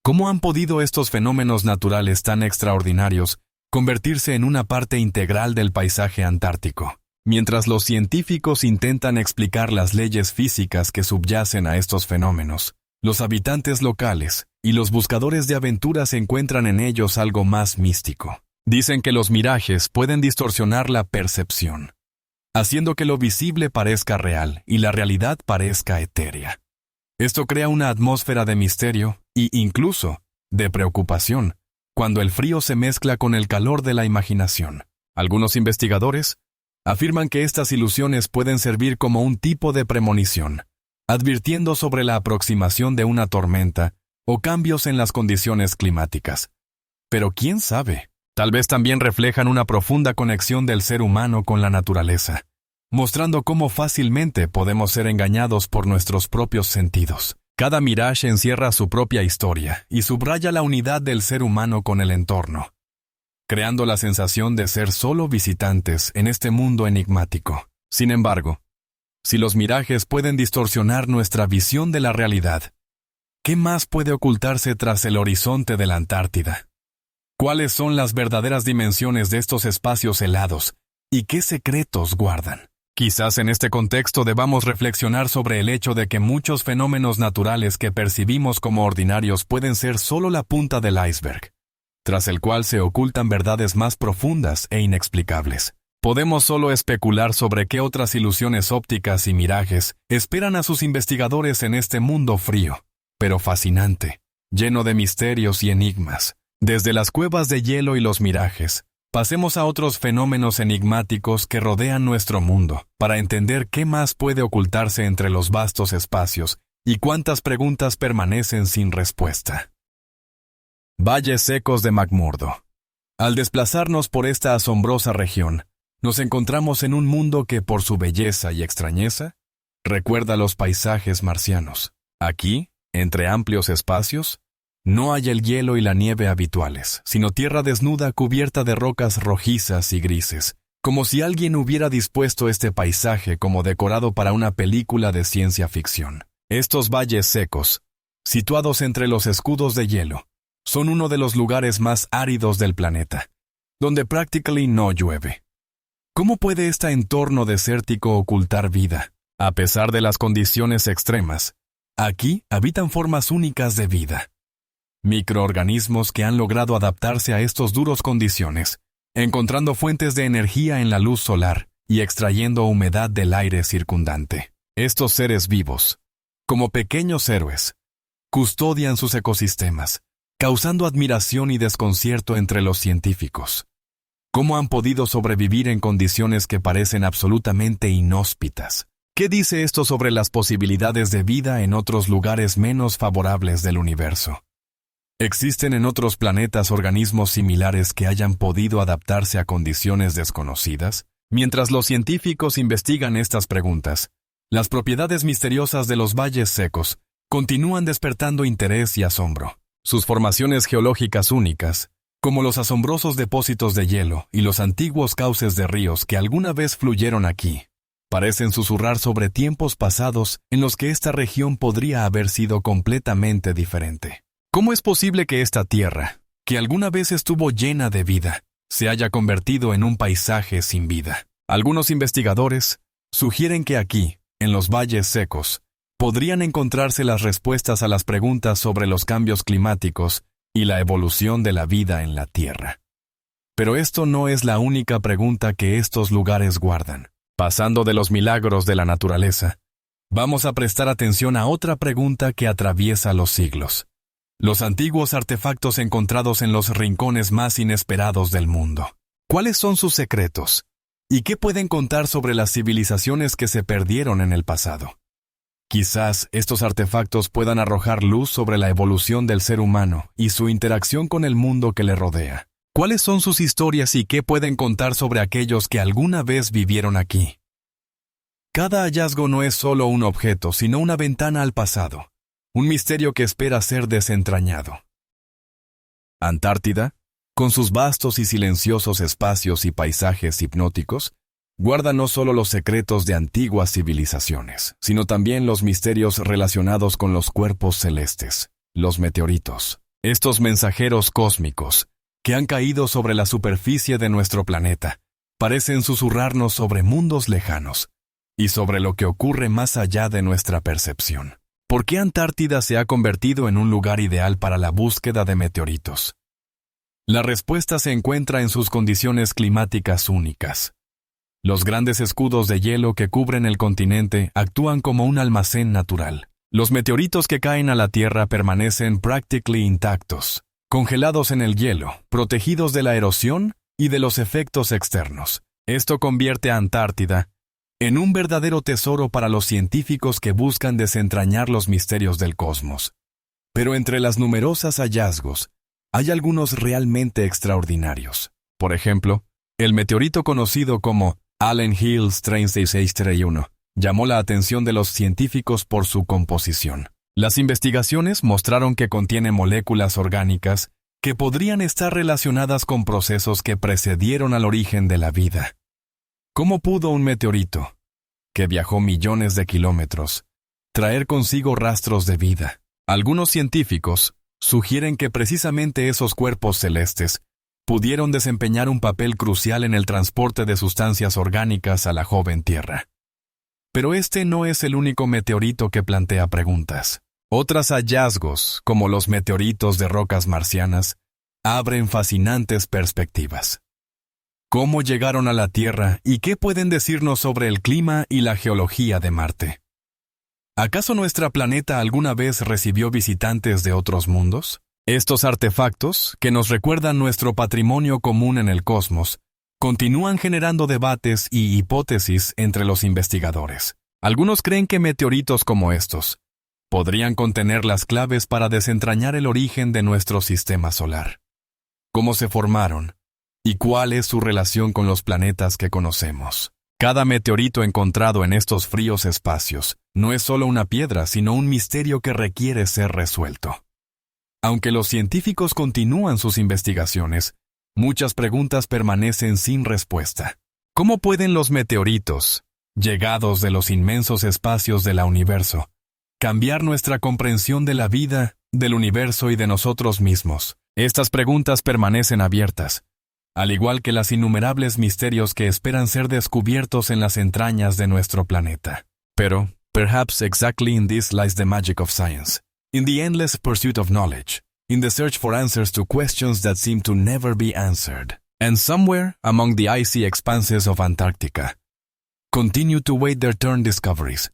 ¿Cómo han podido estos fenómenos naturales tan extraordinarios convertirse en una parte integral del paisaje antártico? Mientras los científicos intentan explicar las leyes físicas que subyacen a estos fenómenos, los habitantes locales y los buscadores de aventuras encuentran en ellos algo más místico. Dicen que los mirajes pueden distorsionar la percepción, haciendo que lo visible parezca real y la realidad parezca etérea. Esto crea una atmósfera de misterio e incluso de preocupación, cuando el frío se mezcla con el calor de la imaginación. Algunos investigadores afirman que estas ilusiones pueden servir como un tipo de premonición, advirtiendo sobre la aproximación de una tormenta o cambios en las condiciones climáticas. Pero ¿quién sabe? Tal vez también reflejan una profunda conexión del ser humano con la naturaleza, mostrando cómo fácilmente podemos ser engañados por nuestros propios sentidos. Cada mirage encierra su propia historia y subraya la unidad del ser humano con el entorno, creando la sensación de ser solo visitantes en este mundo enigmático. Sin embargo, si los mirajes pueden distorsionar nuestra visión de la realidad, ¿qué más puede ocultarse tras el horizonte de la Antártida? ¿Cuáles son las verdaderas dimensiones de estos espacios helados y qué secretos guardan? Quizás en este contexto debamos reflexionar sobre el hecho de que muchos fenómenos naturales que percibimos como ordinarios pueden ser solo la punta del iceberg, tras el cual se ocultan verdades más profundas e inexplicables. Podemos solo especular sobre qué otras ilusiones ópticas y mirajes esperan a sus investigadores en este mundo frío, pero fascinante, lleno de misterios y enigmas. Desde las cuevas de hielo y los mirajes, pasemos a otros fenómenos enigmáticos que rodean nuestro mundo, para entender qué más puede ocultarse entre los vastos espacios y cuántas preguntas permanecen sin respuesta. Valles secos de McMurdo. Al desplazarnos por esta asombrosa región, nos encontramos en un mundo que, por su belleza y extrañeza, recuerda los paisajes marcianos. Aquí, entre amplios espacios, no hay el hielo y la nieve habituales, sino tierra desnuda cubierta de rocas rojizas y grises, como si alguien hubiera dispuesto este paisaje como decorado para una película de ciencia ficción. Estos valles secos, situados entre los escudos de hielo, son uno de los lugares más áridos del planeta, donde prácticamente no llueve. ¿Cómo puede este entorno desértico ocultar vida? A pesar de las condiciones extremas, aquí habitan formas únicas de vida. Microorganismos que han logrado adaptarse a estos duros condiciones, encontrando fuentes de energía en la luz solar y extrayendo humedad del aire circundante. Estos seres vivos, como pequeños héroes, custodian sus ecosistemas, causando admiración y desconcierto entre los científicos. ¿Cómo han podido sobrevivir en condiciones que parecen absolutamente inhóspitas? ¿Qué dice esto sobre las posibilidades de vida en otros lugares menos favorables del universo? ¿Existen en otros planetas organismos similares que hayan podido adaptarse a condiciones desconocidas? Mientras los científicos investigan estas preguntas, las propiedades misteriosas de los valles secos continúan despertando interés y asombro. Sus formaciones geológicas únicas, como los asombrosos depósitos de hielo y los antiguos cauces de ríos que alguna vez fluyeron aquí, parecen susurrar sobre tiempos pasados en los que esta región podría haber sido completamente diferente. ¿Cómo es posible que esta tierra, que alguna vez estuvo llena de vida, se haya convertido en un paisaje sin vida? Algunos investigadores sugieren que aquí, en los valles secos, podrían encontrarse las respuestas a las preguntas sobre los cambios climáticos y la evolución de la vida en la Tierra. Pero esto no es la única pregunta que estos lugares guardan. Pasando de los milagros de la naturaleza, vamos a prestar atención a otra pregunta que atraviesa los siglos. Los antiguos artefactos encontrados en los rincones más inesperados del mundo. ¿Cuáles son sus secretos? ¿Y qué pueden contar sobre las civilizaciones que se perdieron en el pasado? Quizás estos artefactos puedan arrojar luz sobre la evolución del ser humano y su interacción con el mundo que le rodea. ¿Cuáles son sus historias y qué pueden contar sobre aquellos que alguna vez vivieron aquí? Cada hallazgo no es solo un objeto, sino una ventana al pasado, un misterio que espera ser desentrañado. Antártida, con sus vastos y silenciosos espacios y paisajes hipnóticos, guarda no solo los secretos de antiguas civilizaciones, sino también los misterios relacionados con los cuerpos celestes, los meteoritos, estos mensajeros cósmicos que han caído sobre la superficie de nuestro planeta, parecen susurrarnos sobre mundos lejanos y sobre lo que ocurre más allá de nuestra percepción. ¿Por qué Antártida se ha convertido en un lugar ideal para la búsqueda de meteoritos? La respuesta se encuentra en sus condiciones climáticas únicas. Los grandes escudos de hielo que cubren el continente actúan como un almacén natural. Los meteoritos que caen a la Tierra permanecen prácticamente intactos, congelados en el hielo, protegidos de la erosión y de los efectos externos. Esto convierte a Antártida en un verdadero tesoro para los científicos que buscan desentrañar los misterios del cosmos. Pero entre las numerosas hallazgos, hay algunos realmente extraordinarios. Por ejemplo, el meteorito conocido como Allen Hills 3631 llamó la atención de los científicos por su composición. Las investigaciones mostraron que contiene moléculas orgánicas que podrían estar relacionadas con procesos que precedieron al origen de la vida. ¿Cómo pudo un meteorito, que viajó millones de kilómetros, traer consigo rastros de vida? Algunos científicos sugieren que precisamente esos cuerpos celestes pudieron desempeñar un papel crucial en el transporte de sustancias orgánicas a la joven Tierra. Pero este no es el único meteorito que plantea preguntas. Otros hallazgos, como los meteoritos de rocas marcianas, abren fascinantes perspectivas. ¿Cómo llegaron a la Tierra y qué pueden decirnos sobre el clima y la geología de Marte? ¿Acaso nuestro planeta alguna vez recibió visitantes de otros mundos? Estos artefactos, que nos recuerdan nuestro patrimonio común en el cosmos, continúan generando debates y hipótesis entre los investigadores. Algunos creen que meteoritos como estos podrían contener las claves para desentrañar el origen de nuestro sistema solar. ¿Cómo se formaron? ¿Y cuál es su relación con los planetas que conocemos? Cada meteorito encontrado en estos fríos espacios no es solo una piedra, sino un misterio que requiere ser resuelto. Aunque los científicos continúan sus investigaciones, muchas preguntas permanecen sin respuesta. ¿Cómo pueden los meteoritos, llegados de los inmensos espacios del universo, cambiar nuestra comprensión de la vida, del universo y de nosotros mismos? Estas preguntas permanecen abiertas, al igual que los innumerables misterios que esperan ser descubiertos en las entrañas de nuestro planeta. Pero, perhaps exactly in this lies the magic of science. In the endless pursuit of knowledge, in the search for answers to questions that seem to never be answered, and somewhere among the icy expanses of Antarctica, continue to wait their turn discoveries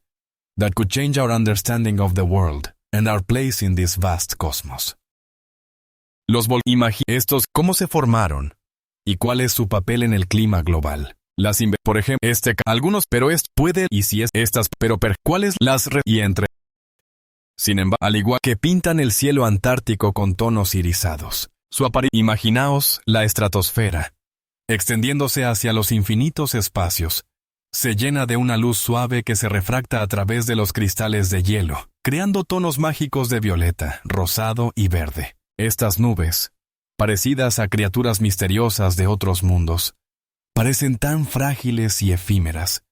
that could change our understanding of the world and our place in this vast cosmos. Estos, ¿cómo se formaron? ¿Y cuál es su papel en el clima global? Por ejemplo, algunos, pero puede, y si es estas, pero ¿cuáles las y entre? Sin embargo, al igual que pintan el cielo antártico con tonos irisados, imaginaos la estratosfera, extendiéndose hacia los infinitos espacios, se llena de una luz suave que se refracta a través de los cristales de hielo, creando tonos mágicos de violeta, rosado y verde. Estas nubes, parecidas a criaturas misteriosas de otros mundos, parecen tan frágiles y efímeras,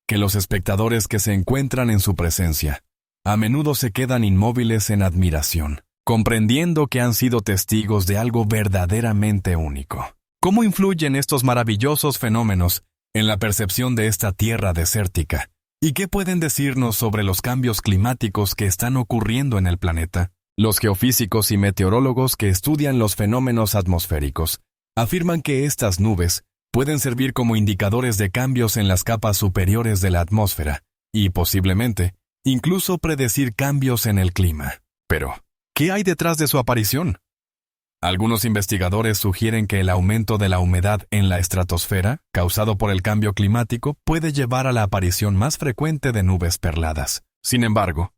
que los espectadores que se encuentran en su presencia a menudo se quedan inmóviles en admiración, comprendiendo que han sido testigos de algo verdaderamente único. ¿Cómo influyen estos maravillosos fenómenos en la percepción de esta tierra desértica? ¿Y qué pueden decirnos sobre los cambios climáticos que están ocurriendo en el planeta? Los geofísicos y meteorólogos que estudian los fenómenos atmosféricos afirman que estas nubes pueden servir como indicadores de cambios en las capas superiores de la atmósfera y, posiblemente, incluso predecir cambios en el clima. Pero, ¿qué hay detrás de su aparición? Algunos investigadores sugieren que el aumento de la humedad en la estratosfera, causado por el cambio climático, puede llevar a la aparición más frecuente de nubes perladas. Sin embargo,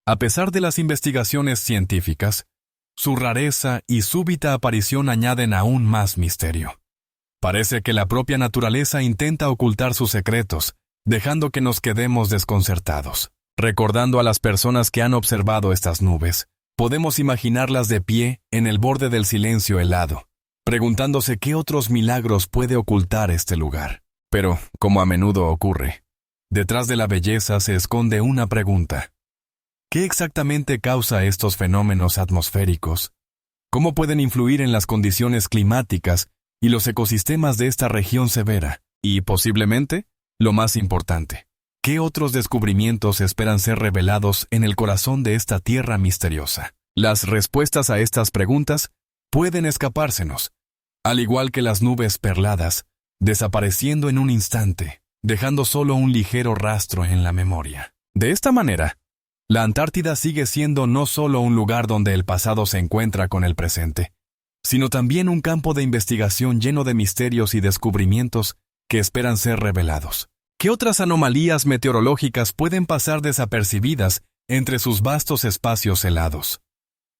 a pesar de las investigaciones científicas, su rareza y súbita aparición añaden aún más misterio. Parece que la propia naturaleza intenta ocultar sus secretos, dejando que nos quedemos desconcertados. Recordando a las personas que han observado estas nubes, podemos imaginarlas de pie en el borde del silencio helado, preguntándose qué otros milagros puede ocultar este lugar. Pero, como a menudo ocurre, detrás de la belleza se esconde una pregunta. ¿Qué exactamente causa estos fenómenos atmosféricos? ¿Cómo pueden influir en las condiciones climáticas y los ecosistemas de esta región severa? Y, posiblemente, lo más importante, ¿qué otros descubrimientos esperan ser revelados en el corazón de esta tierra misteriosa? Las respuestas a estas preguntas pueden escapársenos, al igual que las nubes perladas, desapareciendo en un instante, dejando solo un ligero rastro en la memoria. De esta manera, la Antártida sigue siendo no solo un lugar donde el pasado se encuentra con el presente, sino también un campo de investigación lleno de misterios y descubrimientos que esperan ser revelados. ¿Qué otras anomalías meteorológicas pueden pasar desapercibidas entre sus vastos espacios helados?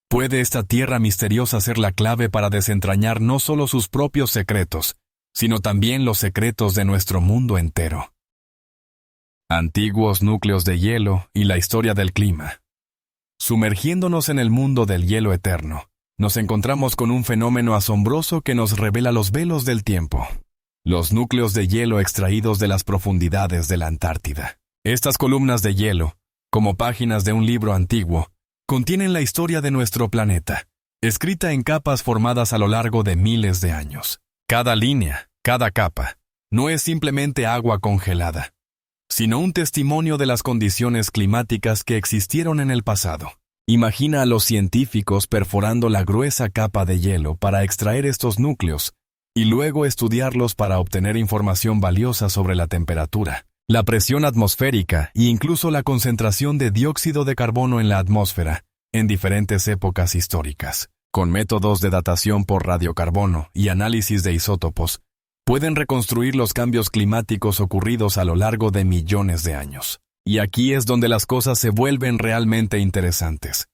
¿Puede esta tierra misteriosa ser la clave para desentrañar no solo sus propios secretos, sino también los secretos de nuestro mundo entero? Antiguos núcleos de hielo y la historia del clima. Sumergiéndonos en el mundo del hielo eterno, nos encontramos con un fenómeno asombroso que nos revela los velos del tiempo. Los núcleos de hielo extraídos de las profundidades de la Antártida. Estas columnas de hielo, como páginas de un libro antiguo, contienen la historia de nuestro planeta, escrita en capas formadas a lo largo de miles de años. Cada línea, cada capa, no es simplemente agua congelada, sino un testimonio de las condiciones climáticas que existieron en el pasado. Imagina a los científicos perforando la gruesa capa de hielo para extraer estos núcleos, y luego estudiarlos para obtener información valiosa sobre la temperatura, la presión atmosférica e incluso la concentración de dióxido de carbono en la atmósfera en diferentes épocas históricas. Con métodos de datación por radiocarbono y análisis de isótopos, pueden reconstruir los cambios climáticos ocurridos a lo largo de millones de años. Y aquí es donde las cosas se vuelven realmente interesantes.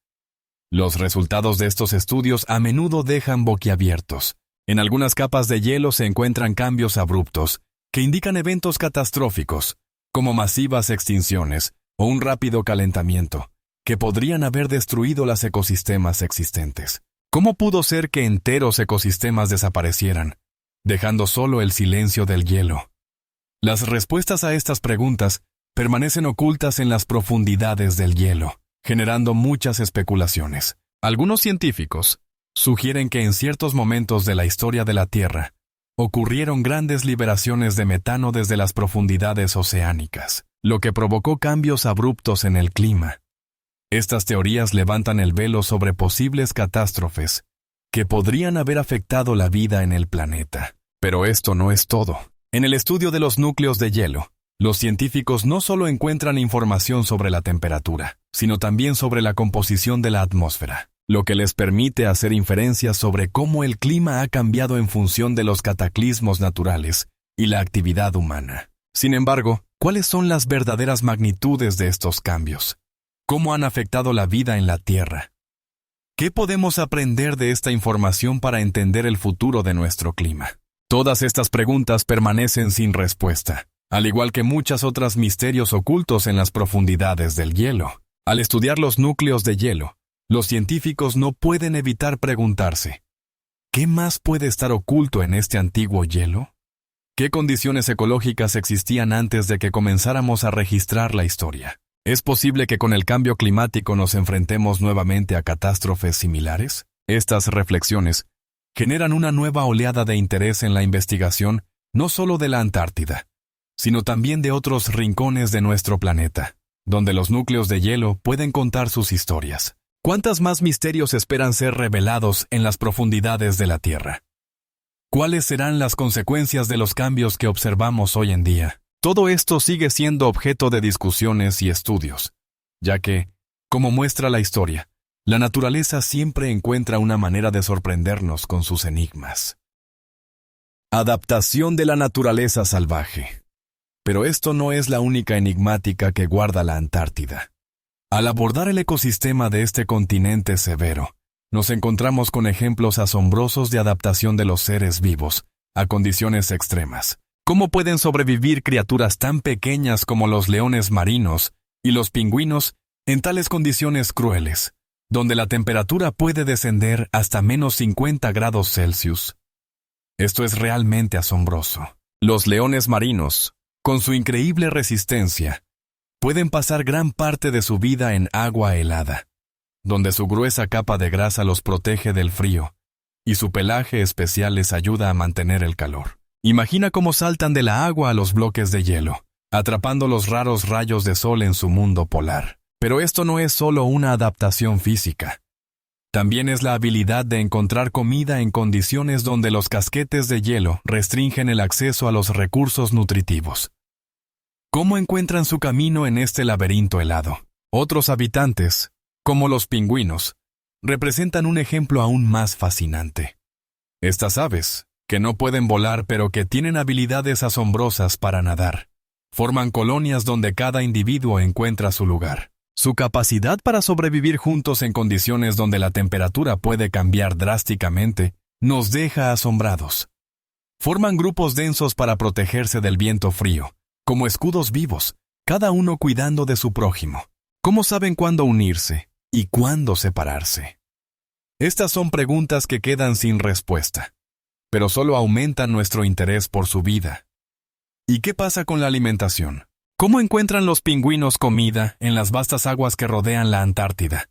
Los resultados de estos estudios a menudo dejan boquiabiertos. En algunas capas de hielo se encuentran cambios abruptos que indican eventos catastróficos, como masivas extinciones o un rápido calentamiento, que podrían haber destruido los ecosistemas existentes. ¿Cómo pudo ser que enteros ecosistemas desaparecieran, dejando solo el silencio del hielo? Las respuestas a estas preguntas permanecen ocultas en las profundidades del hielo, generando muchas especulaciones. Algunos científicos sugieren que en ciertos momentos de la historia de la Tierra, ocurrieron grandes liberaciones de metano desde las profundidades oceánicas, lo que provocó cambios abruptos en el clima. Estas teorías levantan el velo sobre posibles catástrofes que podrían haber afectado la vida en el planeta. Pero esto no es todo. En el estudio de los núcleos de hielo, los científicos no solo encuentran información sobre la temperatura, sino también sobre la composición de la atmósfera, lo que les permite hacer inferencias sobre cómo el clima ha cambiado en función de los cataclismos naturales y la actividad humana. Sin embargo, ¿cuáles son las verdaderas magnitudes de estos cambios? ¿Cómo han afectado la vida en la Tierra? ¿Qué podemos aprender de esta información para entender el futuro de nuestro clima? Todas estas preguntas permanecen sin respuesta, al igual que muchas otras misterios ocultos en las profundidades del hielo. Al estudiar los núcleos de hielo, los científicos no pueden evitar preguntarse, ¿qué más puede estar oculto en este antiguo hielo? ¿Qué condiciones ecológicas existían antes de que comenzáramos a registrar la historia? ¿Es posible que con el cambio climático nos enfrentemos nuevamente a catástrofes similares? Estas reflexiones generan una nueva oleada de interés en la investigación, no solo de la Antártida, sino también de otros rincones de nuestro planeta, donde los núcleos de hielo pueden contar sus historias. ¿Cuántos más misterios esperan ser revelados en las profundidades de la Tierra? ¿Cuáles serán las consecuencias de los cambios que observamos hoy en día? Todo esto sigue siendo objeto de discusiones y estudios, ya que, como muestra la historia, La naturaleza siempre encuentra una manera de sorprendernos con sus enigmas. Adaptación de la naturaleza salvaje. Pero esto no es la única enigmática que guarda la Antártida. Al abordar el ecosistema de este continente severo, nos encontramos con ejemplos asombrosos de adaptación de los seres vivos a condiciones extremas. ¿Cómo pueden sobrevivir criaturas tan pequeñas como los leones marinos y los pingüinos en tales condiciones crueles, donde la temperatura puede descender hasta menos 50 grados Celsius? Esto es realmente asombroso. Los leones marinos, con su increíble resistencia, pueden pasar gran parte de su vida en agua helada, donde su gruesa capa de grasa los protege del frío, y su pelaje especial les ayuda a mantener el calor. Imagina cómo saltan de la agua a los bloques de hielo, atrapando los raros rayos de sol en su mundo polar. Pero esto no es solo una adaptación física. También es la habilidad de encontrar comida en condiciones donde los casquetes de hielo restringen el acceso a los recursos nutritivos. ¿Cómo encuentran su camino en este laberinto helado? Otros habitantes, como los pingüinos, representan un ejemplo aún más fascinante. Estas aves, que no pueden volar pero que tienen habilidades asombrosas para nadar, forman colonias donde cada individuo encuentra su lugar. Su capacidad para sobrevivir juntos en condiciones donde la temperatura puede cambiar drásticamente nos deja asombrados. Forman grupos densos para protegerse del viento frío, como escudos vivos, cada uno cuidando de su prójimo. ¿Cómo saben cuándo unirse y cuándo separarse? Estas son preguntas que quedan sin respuesta, pero solo aumentan nuestro interés por su vida. ¿Y qué pasa con la alimentación? ¿Cómo encuentran los pingüinos comida en las vastas aguas que rodean la Antártida?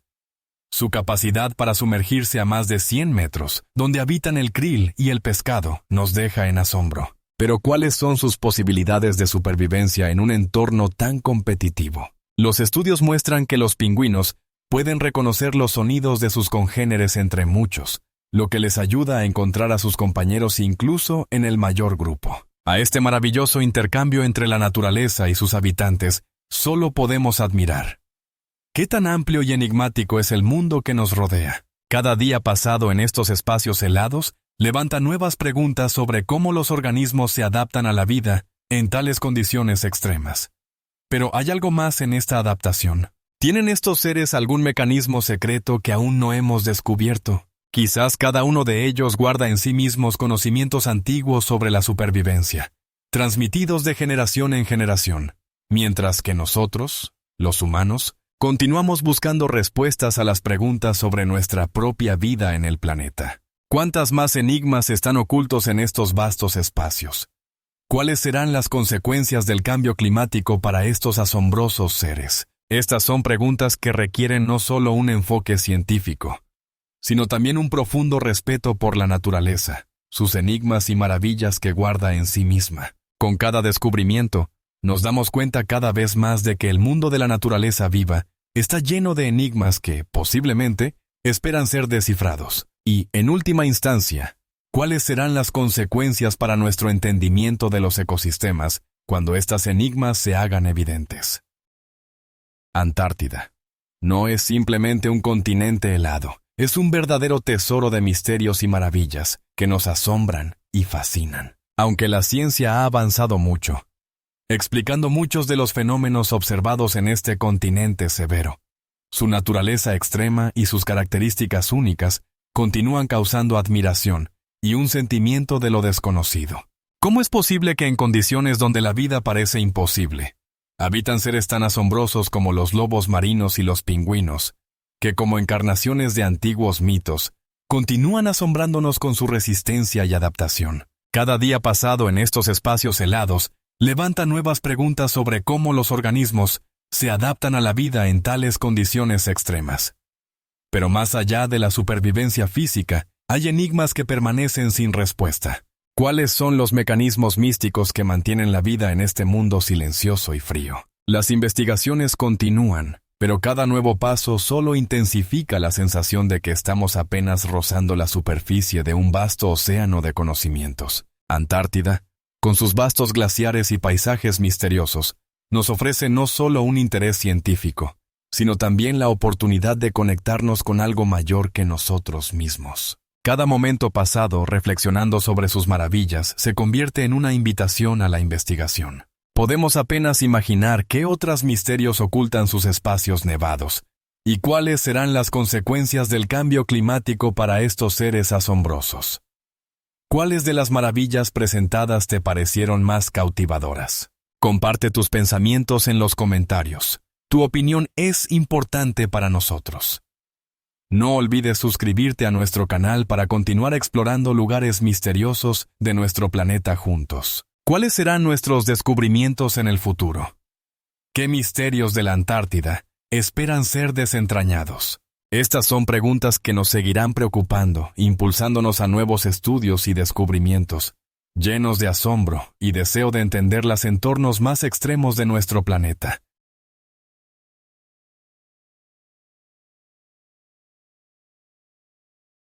Su capacidad para sumergirse a más de 100 metros, donde habitan el krill y el pescado, nos deja en asombro. Pero ¿cuáles son sus posibilidades de supervivencia en un entorno tan competitivo? Los estudios muestran que los pingüinos pueden reconocer los sonidos de sus congéneres entre muchos, lo que les ayuda a encontrar a sus compañeros incluso en el mayor grupo. A este maravilloso intercambio entre la naturaleza y sus habitantes solo podemos admirar. ¿Qué tan amplio y enigmático es el mundo que nos rodea? Cada día pasado en estos espacios helados levanta nuevas preguntas sobre cómo los organismos se adaptan a la vida en tales condiciones extremas. Pero hay algo más en esta adaptación. ¿Tienen estos seres algún mecanismo secreto que aún no hemos descubierto? Quizás cada uno de ellos guarda en sí mismos conocimientos antiguos sobre la supervivencia, transmitidos de generación en generación, mientras que nosotros, los humanos, continuamos buscando respuestas a las preguntas sobre nuestra propia vida en el planeta. ¿Cuántas más enigmas están ocultos en estos vastos espacios? ¿Cuáles serán las consecuencias del cambio climático para estos asombrosos seres? Estas son preguntas que requieren no solo un enfoque científico, sino también un profundo respeto por la naturaleza, sus enigmas y maravillas que guarda en sí misma. Con cada descubrimiento, nos damos cuenta cada vez más de que el mundo de la naturaleza viva está lleno de enigmas que, posiblemente, esperan ser descifrados. Y, en última instancia, ¿cuáles serán las consecuencias para nuestro entendimiento de los ecosistemas cuando estas enigmas se hagan evidentes? Antártida. No es simplemente un continente helado. Es un verdadero tesoro de misterios y maravillas que nos asombran y fascinan. Aunque la ciencia ha avanzado mucho, explicando muchos de los fenómenos observados en este continente severo, su naturaleza extrema y sus características únicas continúan causando admiración y un sentimiento de lo desconocido. ¿Cómo es posible que en condiciones donde la vida parece imposible, habitan seres tan asombrosos como los lobos marinos y los pingüinos, que como encarnaciones de antiguos mitos, continúan asombrándonos con su resistencia y adaptación? Cada día pasado en estos espacios helados levanta nuevas preguntas sobre cómo los organismos se adaptan a la vida en tales condiciones extremas. Pero más allá de la supervivencia física, hay enigmas que permanecen sin respuesta. ¿Cuáles son los mecanismos místicos que mantienen la vida en este mundo silencioso y frío? Las investigaciones continúan, pero cada nuevo paso solo intensifica la sensación de que estamos apenas rozando la superficie de un vasto océano de conocimientos. Antártida, con sus vastos glaciares y paisajes misteriosos, nos ofrece no solo un interés científico, sino también la oportunidad de conectarnos con algo mayor que nosotros mismos. Cada momento pasado reflexionando sobre sus maravillas se convierte en una invitación a la investigación. Podemos apenas imaginar qué otros misterios ocultan sus espacios nevados, y cuáles serán las consecuencias del cambio climático para estos seres asombrosos. ¿Cuáles de las maravillas presentadas te parecieron más cautivadoras? Comparte tus pensamientos en los comentarios. Tu opinión es importante para nosotros. No olvides suscribirte a nuestro canal para continuar explorando lugares misteriosos de nuestro planeta juntos. ¿Cuáles serán nuestros descubrimientos en el futuro? ¿Qué misterios de la Antártida esperan ser desentrañados? Estas son preguntas que nos seguirán preocupando, impulsándonos a nuevos estudios y descubrimientos, llenos de asombro y deseo de entender los entornos más extremos de nuestro planeta.